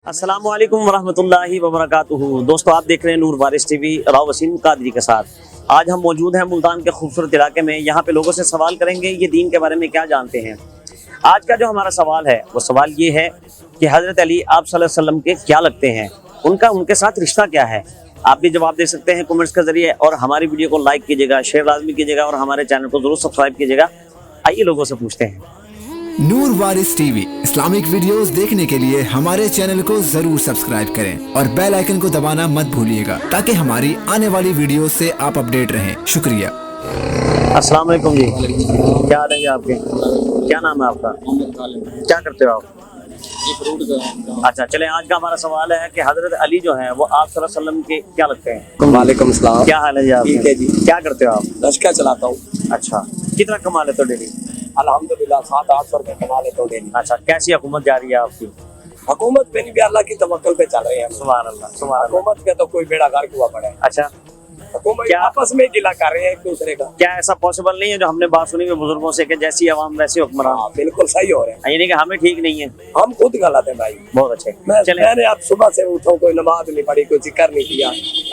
अस्सलाम वालेकुम वरहमतुल्लाहि वबरकातुहू। दोस्तों, आप देख रहे हैं नूर वारिस टीवी राव वसीम कादरी के साथ। आज हम मौजूद हैं मुल्तान के खूबसूरत इलाके में। यहाँ पे लोगों से सवाल करेंगे ये दीन के बारे में क्या जानते हैं। आज का जो हमारा सवाल है वो सवाल ये है कि हज़रत अली आप सल्लल्लाहु अलैहि वसल्लम के क्या लगते हैं, उनके साथ रिश्ता क्या है। आप भी जवाब दे सकते हैं कमेंट्स के जरिए, और हमारी वीडियो को लाइक कीजिएगा, शेयर लाजमी कीजिएगा और हमारे चैनल को जरूर सब्सक्राइब कीजिएगा। आइए लोगों से पूछते हैं। नूर वारिस टीवी इस्लामिक वीडियोस देखने के लिए हमारे चैनल को जरूर सब्सक्राइब करें और बेल आइकन को दबाना मत भूलिएगा ताकि हमारी आने वाली वीडियोस से आप अपडेट रहें। शुक्रिया। अस्सलाम वालेकुम जी, क्या हाल है जी आपके? क्या नाम है आपका? क्या करते हो आप? अच्छा, चले आज का हमारा सवाल है कि हजरत अली जो है वो आप सल्लल्लाहु अलैहि वसल्लम के क्या लगते हैं? वालेकुम सलाम। क्या हाल है जी आपके? ठीक है जी। क्या करते हो आप? लश्कर चलाता हूँ। अच्छा, कितना कमा लेते हो डेली? अल्हम्दुलिल्लाह 700-800 रुपए कमा लेता हूँ डेली। अच्छा, कैसी हुकूमत जा रही है आपकी? हुकूमत पे नहीं भी अल्लाह की तवक्कुल पे चल रहे हैं। सुभान अल्लाह, सुभान अल्लाह। हुकूमत के तो कोई बेड़ा गर्क हुआ पड़ा है। अच्छा, हुकूमत क्या- आपस में गिला कर रहे हैं एक दूसरे का। क्या ऐसा पॉसिबल नहीं है जो हमने बात सुनी है बुजुर्गों से कि जैसी आवाम वैसे हुक्मरान? हाँ, बिल्कुल सही हो रहे हैं। यानी कि हमें ठीक नहीं है। हम खुद गलत है भाई। बहुत अच्छे, चले। मैंने अब सुबह से उठा, कोई नमाज नहीं पढ़ी, कोई जिक्र नहीं किया,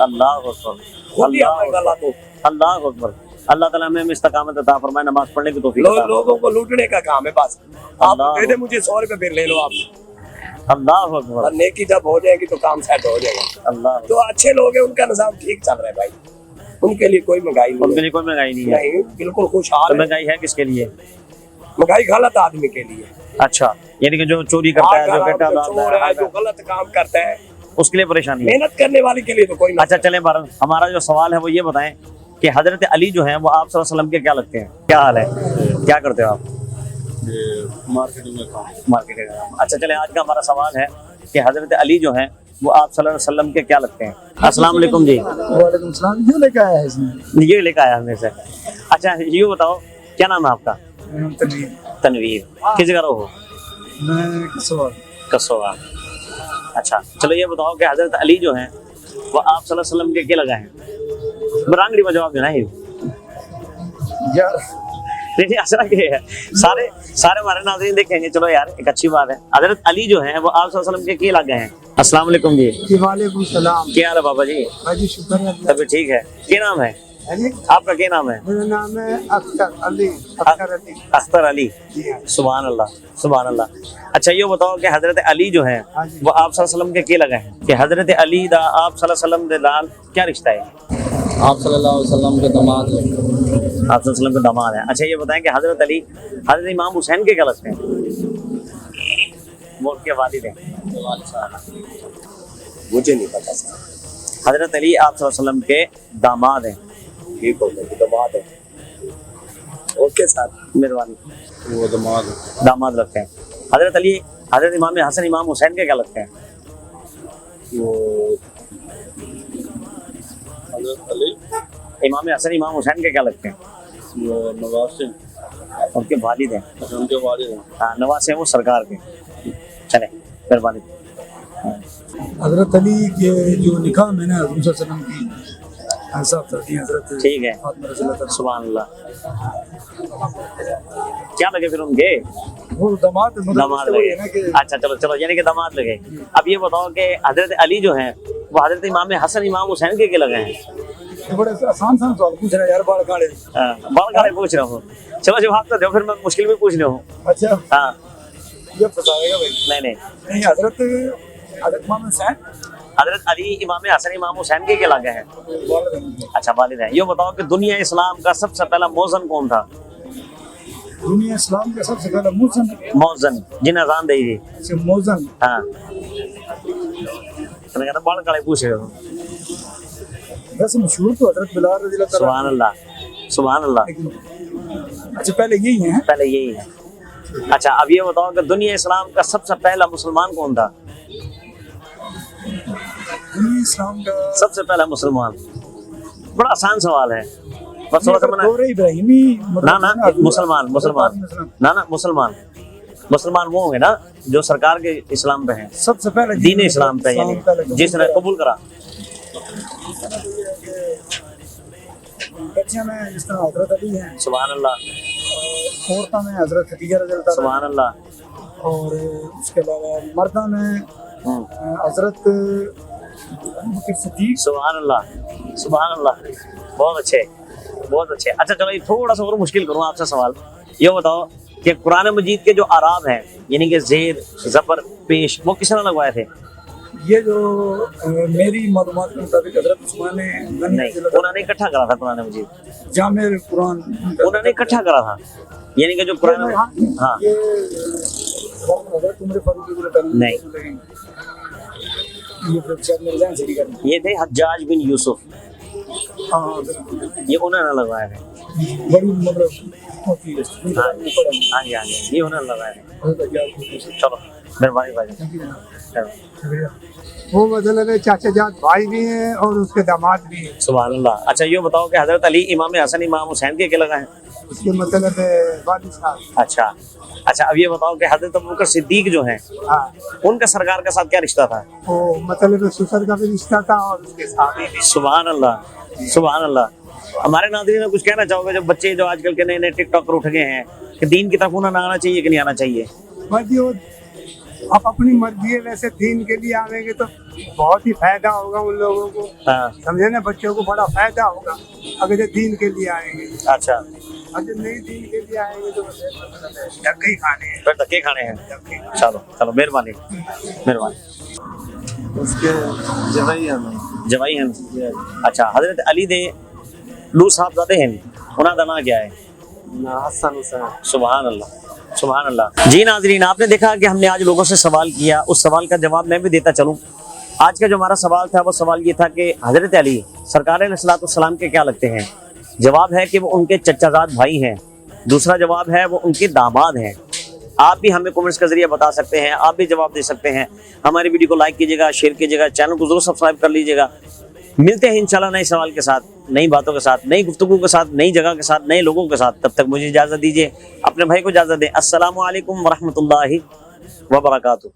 अल्लाह अकबर, खुद ही हमें अल्लाह गलत हो। अल्लाह अकबर। अल्लाह ताला हमें इस्तकामत अता फरमाए, नमाज पढ़ने की तौफीक अता लोगों को लूटने का काम है बस। आप अल्लाह। दे दे मुझे 100 रुपए फिर ले लो आप। फरमाए। अल्लाह अकबर, और नेकी जब हो जाएगी तो काम सेट हो जाएगा। अल्लाह। जो अच्छे लोग हैं उनका निजाम ठीक चल रहा है भाई, उनके लिए कोई महंगाई नहीं उनके है। लिए कोई महंगाई नहीं है। नहीं, बिल्कुल खुशहाल तो है। महंगाई है किसके लिए? महंगाई गलत आदमी के लिए। अच्छा, यानी कि जो चोरी करता है, जो बेटा चोर है, जो गलत काम करता है, उसके लिए परेशानी है। मेहनत करने वाले के लिए तो कोई अच्छा, चलें बारह, हमारा जो सवाल है वो ये बताएं कि हजरत अली जो है वो आप सल्लल्लाहु अलैहि वसल्लम के क्या लगते हैं? क्या हाल है? क्या करते हो आप? मार्केटिंग में काम। मार्केटिंग में। अच्छा, चले आज का हमारा सवाल है कि हजरत अली जो है वो आप सल्लल्लाहु अलैहि वसल्लम के क्या लगते हैं? अस्सलाम वालेकुम जी। वालेकुम सलाम। क्यों लेके आया है इसमें? ये लेकर आया हमें से। अच्छा, ये बताओ क्या नाम है आपका? तनवीर। तनवीर। किस जगह हो? मैं कसवा। कसोवा। अच्छा, चलो ये बताओ कि हजरत अली जो है वो आप सल्लल्लाहु अलैहि वसल्लम के क्या लगा है? बरांगड़ी में जवाब देना है। यार नहीं, असरा के है। सारे हमारे नाज़रीन देखेंगे। चलो यार, एक अच्छी बात है। हजरत अली जो है वो आप सल्लल्लाहु अलैहि वसल्लम के क्या लगे हैं? अस्सलाम वालेकुम जी। वालेकुम सलाम। क्या हाल है बाबा जी? भाई शुक्र है। तभी ठीक है। क्या नाम है आपका? क्या नाम है? मेरा नाम है अख्तर अली। अख्तर अली। अख्तर अली। जी हाँ। सुभान अल्लाह, सुभान अल्लाह। अच्छा, ये बताओ कि हजरत अली जो है हाँ जी। वो आप सल्लल्लाहु अलैहि वसल्लम के क्या लगे हैं? कि हजरत अली दा आप सल्लल्लाहु अलैहि वसल्लम दे नाल क्या रिश्ता है? आप सल्लल्लाहु अलैहि वसल्लम के दामाद हैं। आप सल्लल्लाहु अलैहि वसल्लम के दामाद हैं। अच्छा, ये बताएं कि हजरत अली हजरत इमाम हुसैन के क्या लगते हैं? वो उनके वालिद हैं। मुझे नहीं पता सर। हजरत अली आप सल्लल्लाहु अलैहि वसल्लम के दामाद हैं। ठीक हो गया, दमाद है। Okay sir. मेहरबानी। वो दामाद दामाद लगते हैं। हजरत अली हजरत इमाम हसन इमाम हुसैन के क्या लगते हैं? वो हज़रत अली इमाम हसन इमाम हुसैन के क्या लगते हैं? वो नवाज सिंह उनके वालिद हैं। उनके वालिद हैं। हाँ, नवाज हैं वो सरकार के। चले, मेहरबानी। हजरत अली के जो निकाह में ना हज़रत सल्लल्लाहु अलैहि वसल्लम की ऐसा हजरत ठीक है। फातिमा रज़ी अल्लाह सुभान अल्लाह। क्या लगे फिर उनके? वो दामाद दामाद वही लगे। है ना कि अच्छा, चलो यानी कि दामाद लगे। अब ये बताओ कि हजरत अली जो है वो हजरत इमाम हसन इमाम हुसैन के लगे हैं? तो बड़े आसान सवाल पूछ रहे हैं यार, बाल काले। बाल काले पूछ रहा हूँ। चलो जवाब तो दो, फिर मैं मुश्किल भी पूछ रहा हूँ। अच्छा, हाँ, ये फंसाएगा भाई। नहीं, नहीं, हजरत इमाम हुसैन हजरत अली इमाम हसन इमाम हुसैन के लगे हैं। वालिद हैं। अच्छा, वालिद है। ये बताओ कि दुनिया इस्लाम का सबसे पहला मौजन कौन था? दुनिया इस्लाम का सबसे पहला मौजन जिन्हें अजान दी थी। मौजन। हाँ, तो मैं कहता बाल काले पूछ रहे हो। वैसे मशहूर तो हजरत बिलाल रज़ी अल्लाह सुभान अल्लाह, सुभान अल्लाह। ताला। अच्छा, पहले यही है। पहले यही है। अच्छा, अब ये बताओ कि दुनिया इस्लाम का सबसे पहला मुसलमान कौन था? दुनिया इस्लाम का सबसे पहला मुसलमान। बड़ा आसान सवाल है, बस थोड़ा सा मना। इब्राहिमी ना मुसलमान मुसलमान वो होंगे ना जो सरकार के इस्लाम पे हैं, सबसे पहले दीन इस्लाम पे, यानी जिसने कबूल करा। बच्चियां में जिस तरह हजरत अली हैं, सुभान अल्लाह, औरतों में हजरत खदीजा रज़ी अल्लाह ताला, सुभान अल्लाह, और उसके अलावा मर्दा में हजरत बकर सिद्दीक। सुभान अल्लाह, सुभान अल्लाह, बहुत अच्छे, बहुत अच्छे। अच्छा चलो ये थोड़ा सा और मुश्किल करूँ आपसे सवाल, ये बताओ कि कुरान मजीद के जो आराब हैं यानी कि जेर ज़बर पेश वो किसने लगवाए थे? ये जो मेरी मालूमात के मुताबिक हजरत उस्मान ने नहीं, उन्होंने इकट्ठा करा था कुरान मजीद, जामे कुरान उन्होंने इकट्ठा करा था यानी कि जो कुरान, हाँ ये हजरत उमर फारूक नहीं, ये फिर शायद मेरे ज़हन से निकल गया। ये थे हज्जाज बिन यूसुफ, हाँ बिल्कुल। ये उन्होंने लगवाए थे। बड़ी मतलब होती है हाँ जी हाँ जी हाँ जी, ये उन्होंने लगाए थे। चलो मेहरबानी भाई। वो मतलब चाचा जान भाई भी हैं और उसके दामाद भी हैं। सुभान अल्लाह। अच्छा ये बताओ कि हजरत अली इमाम हसन इमाम हुसैन के लगा है? उसके मतलब वालिद साहब। अच्छा अच्छा, अब ये बताओ कि हजरत अबू बकर सिद्दीक जो हैं हाँ उनका सरकार के साथ क्या रिश्ता था? वो मतलब ससुर का भी रिश्ता था और उसके साथ भी। सुभान अल्लाह, सुभान अल्लाह। हमारे नाज़रीन ने कुछ कहना चाहोगे जो बच्चे जो आजकल के नए नए टिकटॉकर उठ गए हैं कि दीन की तरफ उन्हें आना चाहिए कि नहीं आना चाहिए? बस जो आप अपनी मर्जी है वैसे दीन के लिए आवेंगे तो बहुत ही फायदा होगा उन लोगों को, हाँ समझे ना, बच्चों को बड़ा फायदा होगा अगर ये दीन के लिए आएंगे। अच्छा, अगर नहीं दीन के लिए आएंगे तो धक्के ही खाने हैं, फिर धक्के खाने हैं। धक्के। चलो चलो मेहरबानी मेहरबानी। उसके जवाई हैं जवाई हैं। अच्छा हजरत अली दे लू साहबजादे हैं, उन्होंने दा नाम क्या है? हसन हुसैन। सुभान अल्लाह, सुभान अल्लाह। जी नाजरीन, आपने देखा कि हमने आज लोगों से सवाल किया, उस सवाल का जवाब मैं भी देता चलूं। आज का जो हमारा सवाल था वो सवाल ये था कि हजरत अली सरकार अलैहिस्सलाम के क्या लगते हैं? जवाब है कि वो उनके चचाजाद भाई हैं। दूसरा जवाब है वो उनके दामाद हैं। आप भी हमें कमेंट्स के जरिए बता सकते हैं, आप भी जवाब दे सकते हैं। हमारी वीडियो को लाइक कीजिएगा, शेयर कीजिएगा, चैनल को जरूर सब्सक्राइब कर लीजिएगा। मिलते हैं इंशाल्लाह नए सवाल के साथ, नई बातों के साथ, नई गुफ्तगू के साथ, नई जगह के साथ, नए लोगों के साथ। तब तक मुझे इजाज़त दीजिए, अपने भाई को इजाज़त दें। अस्सलामु अलैकुम व रहमतुल्लाहि व बरकातुहू।